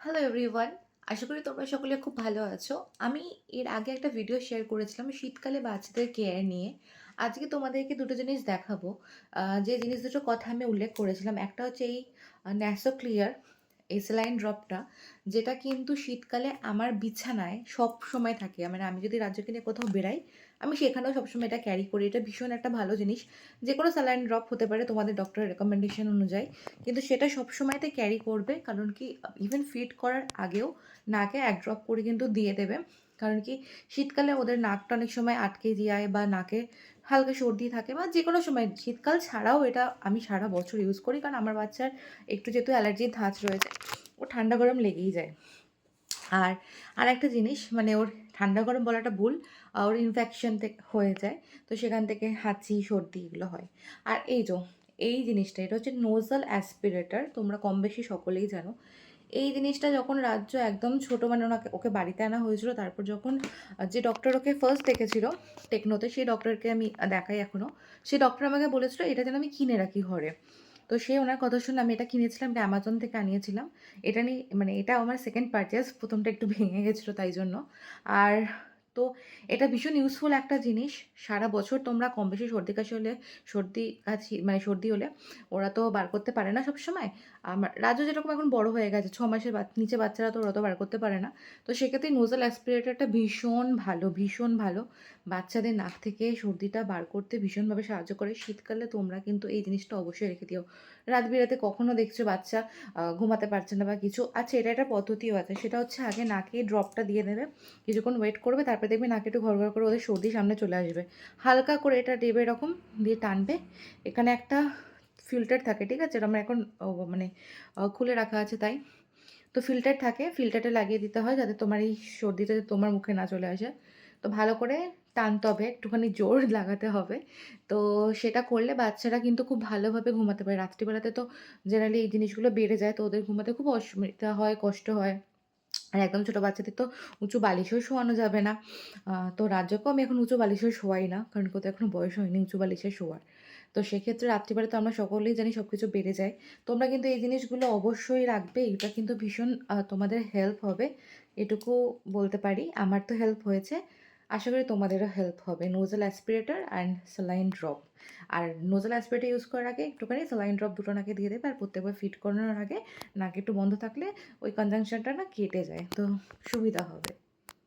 Hello everyone, আশা করি তোমরা সকলে খুব ভালো আছো। আমি এর আগে একটা ভিডিও শেয়ার করেছিলাম শীতকালে বাচ্চাদের কেয়ার নিয়ে। আজকে তোমাদেরকে দুটো জিনিস দেখাবো। যে জিনিস দুটোর কথা আমি উল্লেখ করেছিলাম, একটা হচ্ছে এই ন্যাসো ক্লিয়ার, এই স্যালাইন ড্রপটা, যেটা কিন্তু শীতকালে আমার বিছানায় সব সময় থাকে। মানে আমি যদি রাজ্যকে নিয়ে কোথাও বেরাই, আমি সেখানেও সবসময় এটা ক্যারি করি। এটা ভীষণ একটা ভালো জিনিস। যে কোনো স্যালাইন ড্রপ হতে পারে তোমাদের ডক্টরের রেকমেন্ডেশন অনুযায়ী, কিন্তু সেটা সবসময়তে ক্যারি করবে। কারণ কি, ইভেন ফিড করার আগেও নাকে এক ড্রপ করে কিন্তু দিয়ে দেবে। কারণ কি, শীতকালে ওদের নাকটা অনেক সময় আটকে যায় বা নাকে হালকা সর্দি থাকে, বা যে কোনো সময় শীতকাল ছাড়াও এটা আমি সারা বছর ইউজ করি। কারণ আমার বাচ্চার একটু যেহেতু অ্যালার্জির ধাঁচ রয়েছে, ও ঠান্ডা গরম লেগেই যায়। আর আরেকটা জিনিস, মানে ওর ঠান্ডা গরম বলাটা ভুল, ওর ইনফেকশন হয়ে যায়। তো সেখান থেকে হাঁচি সর্দি এগুলো হয়। আর এই জিনিসটা, এটা হচ্ছে নোজাল অ্যাসপিরেটর। তোমরা কম বেশি সকলেই জানো। এই জিনিসটা যখন রাজ্য একদম ছোট, মানে ওকে বাড়িতে আনা হয়েছিল, তারপর যখন যে ডক্টর ওকে ফার্স্ট দেখেছিল টেকনোতে, সেই ডক্টরকে আমি দেখাই এখনও, সেই ডক্টর আমাকে বলেছিল এটা যেন আমি কিনে রাখি ঘরে। তো সে ওনার কথা শুনে আমি এটা কিনেছিলাম, এটা অ্যামাজন থেকে আনিয়েছিলাম। এটা নিয়ে, মানে এটা আমার সেকেন্ড পারচেস, প্রথমটা একটু ভেঙে গেছিলো তাই জন্য। আর তো এটা ভীষণ ইউজফুল একটা জিনিস। সারা বছর তোমরা কম বেশি সর্দি কাশি হলে, মানে সর্দি হলে ওরা তো বার করতে পারে না সবসময়। আমার রাজু যেরকম এখন বড় হয়ে গেছে, 6 মাসের নিচে বাচ্চারা তো ওরা তো বার করতে পারে না। তো সেক্ষেত্রে নোজাল অ্যাসপিরেটরটা ভীষণ ভালো, ভীষণ ভালো। বাচ্চাদের নাক থেকে সর্দিটা বার করতে ভীষণভাবে সাহায্য করে। শীতকালে তোমরা কিন্তু এই জিনিসটা অবশ্যই রেখে দিও। রাত বিরাতে কখনো দেখছো বাচ্চা ঘুমাতে পারছে না বা কিছু, আচ্ছা এটা একটা পদ্ধতিও আছে। সেটা হচ্ছে আগে নাকে ড্রপটা দিয়ে দেবে, কিছুক্ষণ ওয়েট করবে, তারপরে দেখবে নাকে একটু ঘর ঘর করে ওদের সর্দি সামনে চলে আসবে। হালকা করে এটা দেবে, এরকম দিয়ে টানবে। এখানে একটা ফিল্টার থাকে, ঠিক আছে? এটা আমার এখন মানে খুলে রাখা আছে তাই। তো ফিল্টার থাকে, ফিল্টারটা লাগিয়ে দিতে হয় যাতে তোমার এই সর্দিটা তোমার মুখে না চলে আসে। তো ভালো করে টানতে হবে, একটুখানি জোর লাগাতে হবে। তো সেটা করলে বাচ্চারা কিন্তু খুব ভালোভাবে ঘুমাতে পারে। রাত্রিবেলাতে তো জেনারেলি এই জিনিসগুলো বেড়ে যায়, তো ওদের ঘুমাতে খুব অসুবিধা হয়, কষ্ট হয়। আর একদম ছোটো বাচ্চাদের তো উঁচু বালিশেও শোয়ানো যাবে না। তো রাজ্যকেও আমি এখন উঁচু বালিশেও শোয়াই না, কারণ কোথাও এখনো বয়স হয়নি উঁচু বালিশে শোয়ার। তো সেক্ষেত্রে রাত্রিবেলা তো আমরা সকলেই জানি সব কিছু বেড়ে যায়। তোমরা কিন্তু এই জিনিসগুলো অবশ্যই রাখবে। এটা কিন্তু ভীষণ তোমাদের হেল্প হবে, এটুকু বলতে পারি। আমার তো হেল্প হয়েছে, আশা করি তোমাদেরও হেল্প হবে। Nasal aspirator and saline drop. আর নোজাল অ্যাসপিরেটর ইউজ করার আগে একটুখানি স্যালাইন ড্রপ দুটো নাকে দিয়ে দেবে। আর প্রত্যেকবার ফিট করানোর আগে নাকে একটু বন্ধ থাকলে ওই কনজাংশনটা না কেটে যায়, তো সুবিধা হবে।